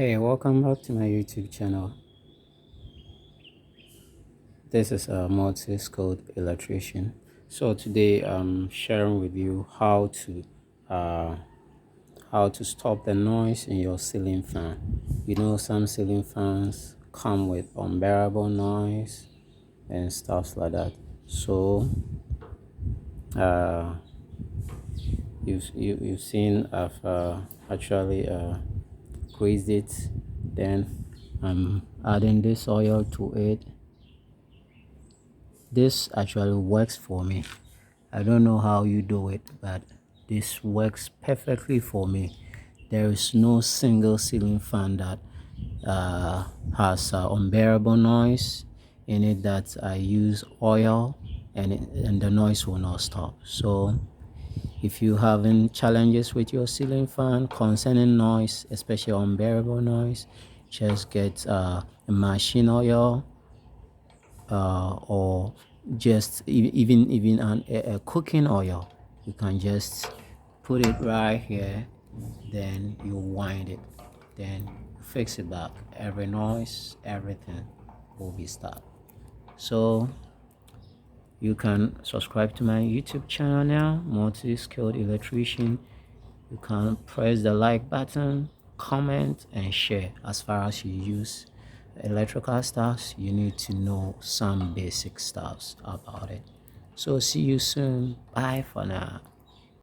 Hey, welcome back to my YouTube channel. This is a multi-skilled electrician. So today I'm sharing with you uh, how to stop the noise in your ceiling fan. You know, some ceiling fans come with unbearable noise and stuff like that. So uh, you've seen I've actually greased it. Then I'm adding this oil to it. This actually works for me. I don't know how you do it, but this works perfectly for me. There is no single ceiling fan that has unbearable noise in it that I use oil and the noise will not stop. So if you having challenges with your ceiling fan concerning noise, especially unbearable noise, just get a machine oil or just even a cooking oil. You can just put it right here, then you wind it, then you fix it back. Every noise, everything will be stopped. So you can subscribe to my YouTube channel now, multi-skilled electrician. You can press the like button, comment and share. As far as you use electrical stuffs, you need to know some basic stuffs about it. So see you soon. Bye for now.